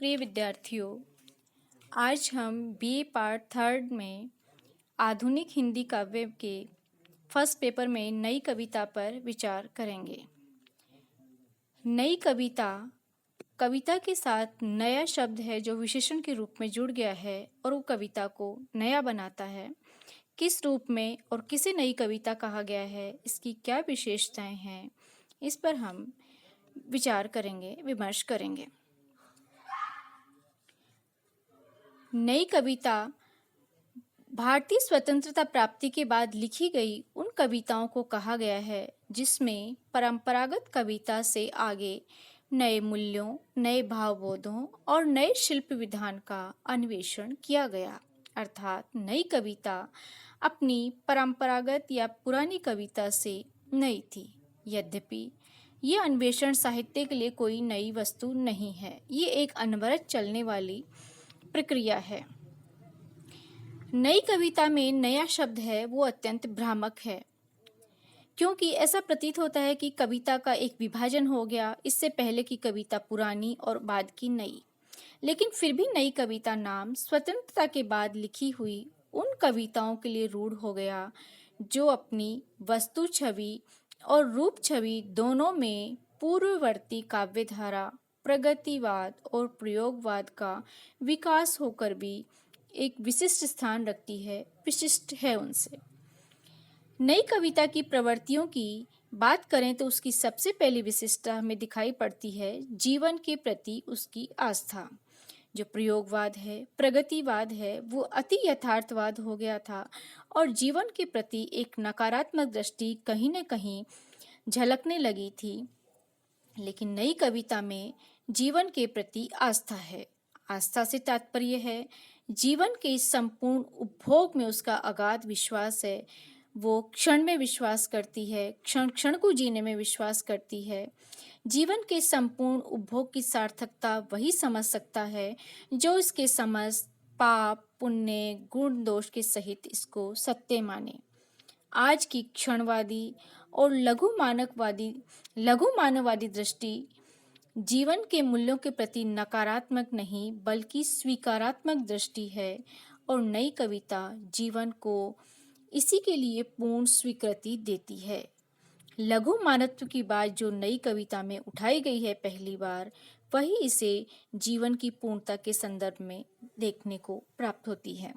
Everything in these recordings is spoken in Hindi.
प्रिय विद्यार्थियों, आज हम बीए पार्ट थर्ड में आधुनिक हिंदी काव्य के फर्स्ट पेपर में नई कविता पर विचार करेंगे। नई कविता कविता के साथ नया शब्द है जो विशेषण के रूप में जुड़ गया है और वो कविता को नया बनाता है। किस रूप में और किसे नई कविता कहा गया है, इसकी क्या विशेषताएं हैं, इस पर हम विचार करेंगे, विमर्श करेंगे। नई कविता भारतीय स्वतंत्रता प्राप्ति के बाद लिखी गई उन कविताओं को कहा गया है जिसमें परंपरागत कविता से आगे नए मूल्यों, नए भावबोधों और नए शिल्प विधान का अन्वेषण किया गया। अर्थात नई कविता अपनी परंपरागत या पुरानी कविता से नई थी। यद्यपि ये अन्वेषण साहित्य के लिए कोई नई वस्तु नहीं है, ये एक अनवरत चलने वाली प्रक्रिया है। नई कविता में नया शब्द है वो अत्यंत भ्रामक है, क्योंकि ऐसा प्रतीत होता है कि कविता का एक विभाजन हो गया, इससे पहले की कविता पुरानी और बाद की नई। लेकिन फिर भी नई कविता नाम स्वतंत्रता के बाद लिखी हुई उन कविताओं के लिए रूढ़ हो गया जो अपनी वस्तु छवि और रूप छवि दोनों में पूर्ववर्ती काव्यधारा, प्रगतिवाद और प्रयोगवाद का विकास होकर भी एक विशिष्ट स्थान रखती है, विशिष्ट है उनसे। नई कविता की प्रवृत्तियों की बात करें तो उसकी सबसे पहली विशिष्टता हमें दिखाई पड़ती है जीवन के प्रति उसकी आस्था। जो प्रयोगवाद है, प्रगतिवाद है, वो अति यथार्थवाद हो गया था और जीवन के प्रति एक नकारात्मक दृष्टि कहीं न कहीं झलकने लगी थी। लेकिन नई कविता में जीवन के प्रति आस्था है। आस्था से तात्पर्य है जीवन के इस संपूर्ण उपभोग में उसका अगाध विश्वास है। वो क्षण में विश्वास करती है, क्षण क्षण को जीने में विश्वास करती है। जीवन के संपूर्ण उपभोग की सार्थकता वही समझ सकता है जो इसके समझ पाप, पुण्य, गुण, दोष के सहित इसको सत्य माने। आज की क्षणवादी और लघु मानववादी दृष्टि जीवन के मूल्यों के प्रति नकारात्मक नहीं बल्कि स्वीकारात्मक दृष्टि है और नई कविता जीवन को इसी के लिए पूर्ण स्वीकृति देती है। लघु मानवत्व की बात जो नई कविता में उठाई गई है पहली बार, वही इसे जीवन की पूर्णता के संदर्भ में देखने को प्राप्त होती है।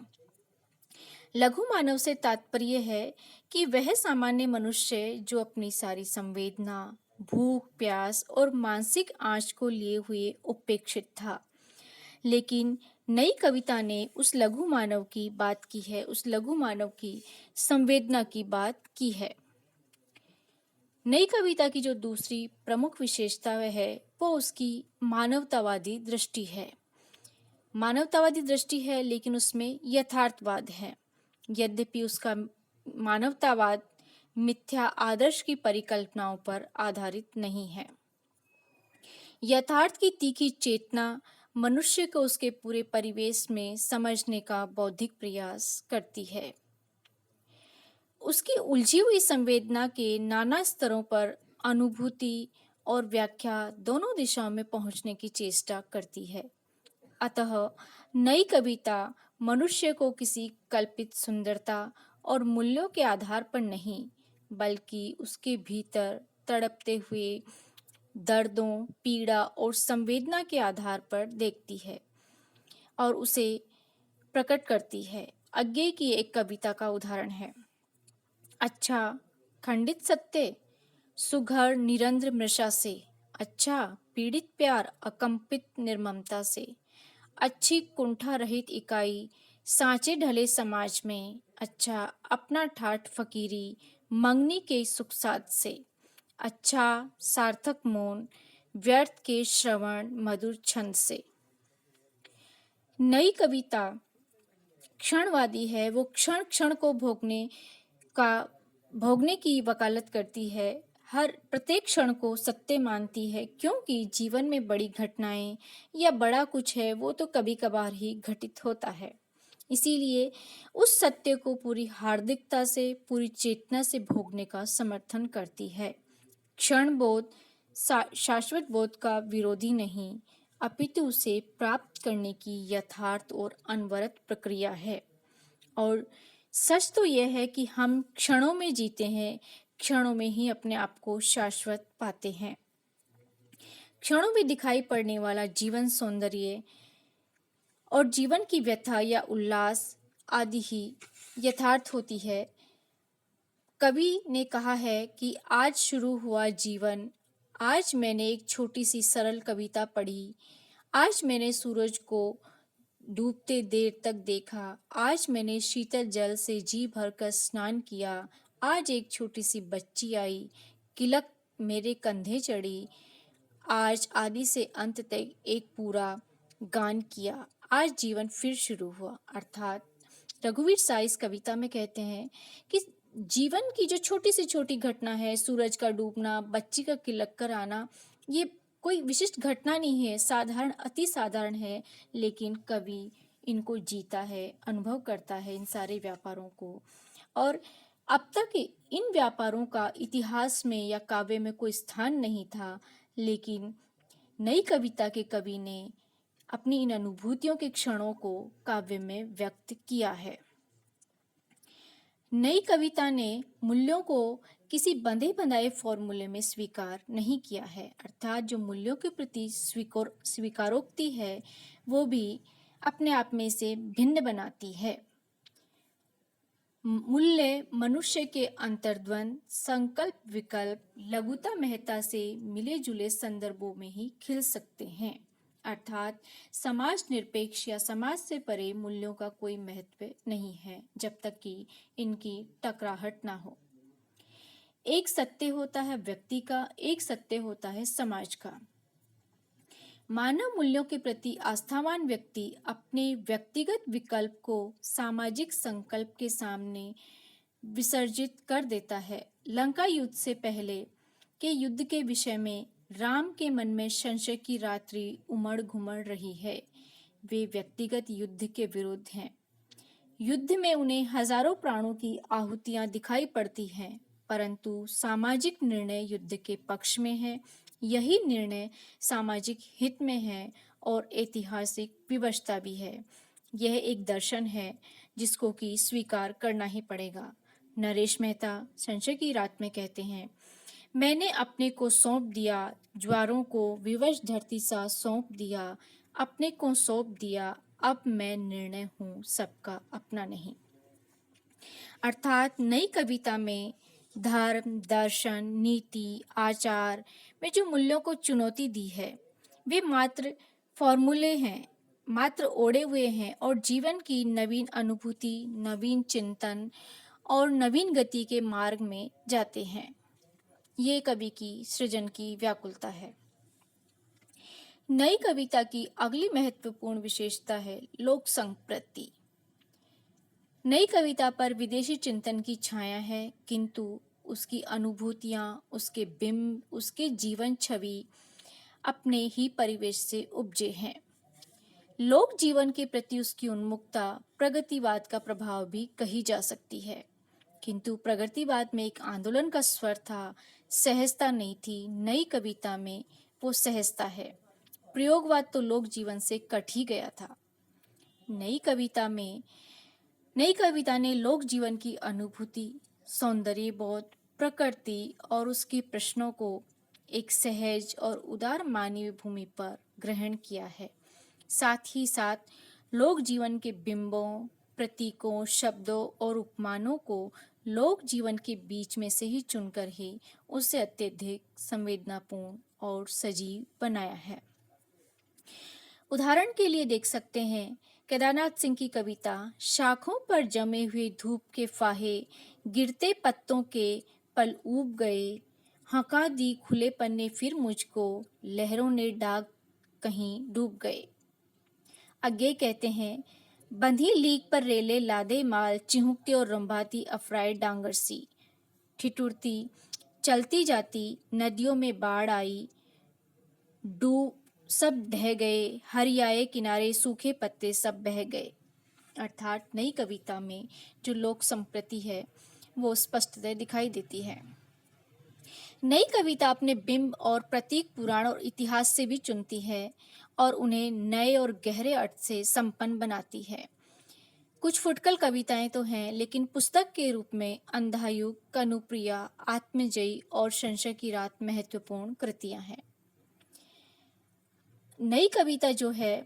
लघु मानव से तात्पर्य है कि वह सामान्य मनुष्य जो अपनी सारी संवेदना, भूख, प्यास और मानसिक आंच को लिए हुए उपेक्षित था। लेकिन नई कविता ने उस लघु मानव की बात की है, उस लघु मानव की संवेदना की बात की है। नई कविता की जो दूसरी प्रमुख विशेषता है वो उसकी मानवतावादी दृष्टि है। मानवतावादी दृष्टि है लेकिन उसमें यथार्थवाद है। यद्यपि उसका मानवतावाद मिथ्या आदर्श की परिकल्पनाओं पर आधारित नहीं है। यथार्थ की तीखी चेतना मनुष्य को उसके पूरे परिवेश में समझने का बौद्धिक प्रयास करती है। उसकी उलझी हुई संवेदना के नाना स्तरों पर अनुभूति और व्याख्या दोनों दिशाओं में पहुंचने की चेष्टा करती है। अतः नई कविता मनुष्य को किसी कल्पित सुंदरता और मूल्यों के आधार पर नहीं बल्कि उसके भीतर तड़पते हुए दर्दों, पीड़ा और संवेदना के आधार पर देखती है और उसे प्रकट करती है। अज्ञेय की एक कविता का उदाहरण है। अच्छा खंडित सत्य, सुघर निरंद्र मृषा से, अच्छा पीड़ित प्यार अकंपित निर्ममता से, अच्छी कुंठा रहित इकाई सांचे ढले समाज में, अच्छा अपना ठाठ फकीरी मंगनी के सुख साध से, अच्छा सार्थक मौन व्यर्थ के श्रवण मधुर छंद से। नई कविता क्षणवादी है, वो क्षण क्षण को भोगने की वकालत करती है, हर प्रत्येक क्षण को सत्य मानती है, क्योंकि जीवन में बड़ी घटनाएं या बड़ा कुछ है वो तो कभी कभार ही घटित होता है। इसीलिए उस सत्य को पूरी हार्दिकता से, पूरी चेतना से भोगने का समर्थन करती है। क्षण बोध शाश्वत बोध का विरोधी नहीं अपितु उसे प्राप्त करने की यथार्थ और अनवरत प्रक्रिया है। और सच तो यह है कि हम क्षणों में जीते हैं, क्षणों में ही अपने आप को शाश्वत पाते हैं। क्षणों में दिखाई पड़ने वाला जीवन सौंदर्य और जीवन की व्यथा या उल्लास आदि ही यथार्थ होती है। कवि ने कहा है कि आज शुरू हुआ जीवन, आज मैंने एक छोटी सी सरल कविता पढ़ी, आज मैंने सूरज को डूबते देर तक देखा, आज मैंने शीतल जल से जी भरकर स्नान किया, आज एक छोटी सी बच्ची आई, किलक मेरे कंधे चढ़ी, आज आदि से अंत तक एक पूरा गान किया, आज जीवन फिर शुरू हुआ। अर्थात रघुवीर साय इस कविता में कहते हैं कि जीवन की जो छोटी से छोटी घटना है, सूरज का डूबना, बच्ची का किलक कर आना, ये कोई विशिष्ट घटना नहीं है, साधारण अति साधारण है, लेकिन कवि इनको जीता है, अनुभव करता है इन सारे व्यापारों को। और अब तक इन व्यापारों का इतिहास में या काव्य में कोई स्थान नहीं था, लेकिन नई कविता के कवि ने अपनी इन अनुभूतियों के क्षणों को काव्य में व्यक्त किया है। नई कविता ने मूल्यों को किसी बंधे बंधाए फॉर्मूले में स्वीकार नहीं किया है, अर्थात जो मूल्यों के प्रति स्वीकारोक्ति है वो भी अपने आप में से भिन्न बनाती है। मूल्य मनुष्य के अंतर्द्वंद, संकल्प विकल्प, लघुता महत्ता से मिले जुले संदर्भों में ही खिल सकते हैं। अर्थात समाज निरपेक्ष या समाज से परे मूल्यों का कोई महत्व नहीं है जब तक कि इनकी टकराहट ना हो। एक सत्य होता है व्यक्ति का, एक सत्य होता है समाज का। मानव मूल्यों के प्रति आस्थावान व्यक्ति अपने व्यक्तिगत विकल्प को सामाजिक संकल्प के सामने विसर्जित कर देता है। लंका युद्ध से पहले के युद्ध के विषय में राम के मन में संशय की रात्रि उमड़ घुमड़ रही है। वे व्यक्तिगत युद्ध के विरुद्ध हैं। युद्ध में उन्हें हजारों प्राणों की आहुतियां दिखाई पड़ती हैं, परंतु सामाजिक निर्णय युद्ध के पक्ष में है। यही निर्णय सामाजिक हित में है और ऐतिहासिक विवशता भी है। यह एक दर्शन है जिसको कि स्वीकार करना ही पड़ेगा। नरेश मेहता संशय की रात में कहते हैं, मैंने अपने को सौंप दिया, ज्वारों को विवश धरती सा सौंप दिया, अपने को सौंप दिया, अब मैं निर्णय हूँ सबका अपना नहीं। अर्थात नई कविता में धर्म, दर्शन, नीति, आचार में जो मूल्यों को चुनौती दी है वे मात्र फॉर्मूले हैं, मात्र ओढ़े हुए हैं और जीवन की नवीन अनुभूति, नवीन चिंतन और नवीन गति के मार्ग में जाते हैं। ये कवि की सृजन की व्याकुलता है। नई कविता की अगली महत्वपूर्ण विशेषता है लोक संप्रति। नई कविता पर विदेशी चिंतन की छाया है, किंतु उसकी अनुभूतियां, उसके बिंब, उसके जीवन छवि अपने ही परिवेश से उपजे हैं। लोक जीवन के प्रति उसकी उन्मुखता प्रगतिवाद का प्रभाव भी कही जा सकती है, किंतु प्रगतिवाद में एक आंदोलन का स्वर था, सहजता नहीं थी। नई कविता में वो सहजता है। प्रयोगवाद तो लोक जीवन से कट ही गया था। नई कविता ने लोक जीवन की अनुभूति, सौंदर्य बोध, प्रकृति और उसके प्रश्नों को एक सहज और उदार मानवीय भूमि पर ग्रहण किया है। साथ ही साथ लोक जीवन के बिंबों, प्रतीकों, शब्दों और उपमानों को लोक जीवन के बीच में से ही चुनकर ही उसे अत्यधिक संवेदनापूर्ण और सजीव बनाया है। उदाहरण के लिए देख सकते हैं केदारनाथ सिंह की कविता, शाखों पर जमे हुए धूप के फाहे, गिरते पत्तों के पल ऊब गए, हंका दी खुले पन्ने फिर मुझको, लहरों ने डाग कहीं डूब गए। आगे कहते हैं, बंधी लीक पर रेले लादे माल, चिहुकती और रंभाती अफराए डांगर सी, ठिठुरती चलती जाती नदियों में बाढ़ आई, डूब सब ढह गए, हरियाए किनारे सूखे पत्ते सब बह गए। अर्थात नई कविता में जो लोक संप्रति है वो स्पष्टतः दिखाई देती है। नई कविता अपने बिंब और प्रतीक पुराण और इतिहास से भी चुनती है और उन्हें नए और गहरे अर्थ से संपन्न बनाती है। कुछ फुटकल कविताएं तो हैं, लेकिन पुस्तक के रूप में अंधायुग, कनुप्रिया, आत्मजयी और संशय की रात महत्वपूर्ण कृतियां हैं। नई कविता जो है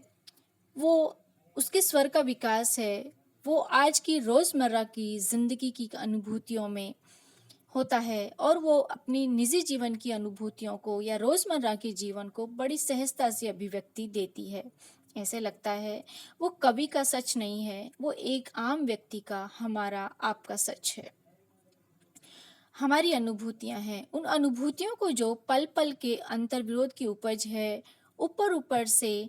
वो उसके स्वर का विकास है, वो आज की रोज़मर्रा की ज़िंदगी की अनुभूतियों में होता है और वो अपनी निजी जीवन की अनुभूतियों को या रोज़मर्रा के जीवन को बड़ी सहजता से अभिव्यक्ति देती है। ऐसे लगता है वो कवि का सच नहीं है, वो एक आम व्यक्ति का, हमारा, आपका सच है। हमारी अनुभूतियां हैं, उन अनुभूतियों को जो पल पल के अंतर्विरोध की उपज है, ऊपर ऊपर से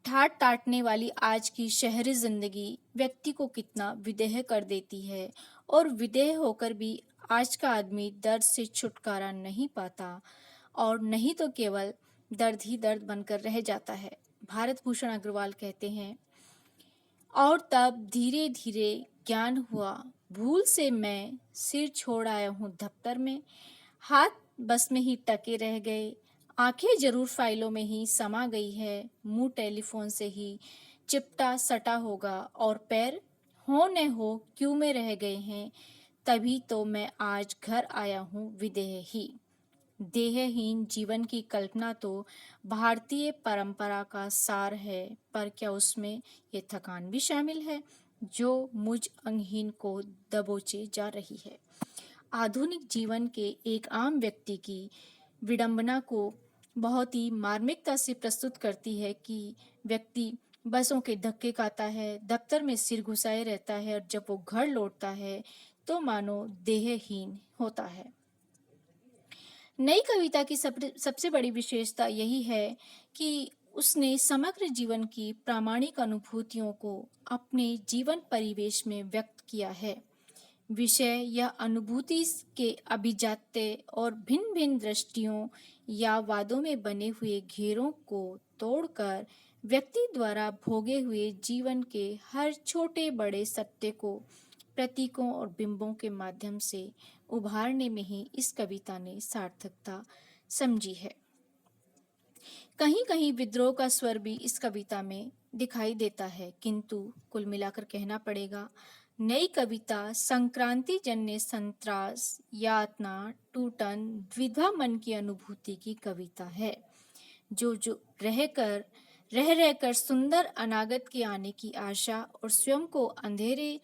ठाट टाटने वाली आज की शहरी जिंदगी व्यक्ति को कितना विदेह कर देती है, और विदेह होकर भी आज का आदमी दर्द से छुटकारा नहीं पाता, और नहीं तो केवल दर्द ही दर्द बनकर रह जाता है। भारत भूषण अग्रवाल कहते हैं, और तब धीरे धीरे ज्ञान हुआ, भूल से मैं सिर छोड़ आया हूँ दफ्तर में, हाथ बस में ही टके रह गए, आंखें जरूर फाइलों में ही समा गई है, मुंह टेलीफोन से ही चिपटा सटा होगा, और पैर हो न हो क्यों में रह गए हैं, तभी तो मैं आज घर आया हूँ विदेह ही। देहहीन जीवन की कल्पना तो भारतीय परंपरा का सार है, पर क्या उसमें ये थकान भी शामिल है जो मुझ अंगहीन को दबोचे जा रही है। आधुनिक जीवन के एक आम व्यक्ति की विडंबना को बहुत ही मार्मिकता से प्रस्तुत करती है कि व्यक्ति बसों के धक्के खाता है, दफ्तर में सिर घुसाए रहता है, और जब वो घर लौटता है तो मानो देहहीन होता है। नई कविता की सबसे बड़ी विशेषता यही है कि उसने समग्र जीवन की प्रामाणिक अनुभूतियों को अपने जीवन परिवेश में व्यक्त किया है। विषय या अनुभूति के अभिजात्य और भिन्न भिन्न दृष्टियों या वादों में बने हुए घेरों को तोड़कर व्यक्ति द्वारा भोगे हुए जीवन के हर छोटे बड़े सत्य को प्रतीकों और बिंबों के माध्यम से उभारने में ही इस कविता ने सार्थकता समझी है। कहीं कहीं विद्रोह का स्वर भी इस कविता में दिखाई देता है, किंतु कुल मिलाकर कहना पड़ेगा, नई कविता संक्रांति जन्य संत्रास, यातना, टूटन, द्विधा मन की अनुभूति की कविता है, जो रह रहकर सुंदर अनागत के आने की आशा और स्वयं को अंधेरे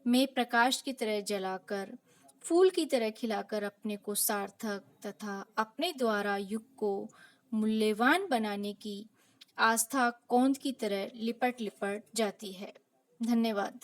में प्रकाश की तरह जलाकर, फूल की तरह खिलाकर अपने को सार्थक तथा अपने द्वारा युग को मूल्यवान बनाने की आस्था कौंध की तरह लिपट लिपट जाती है। धन्यवाद।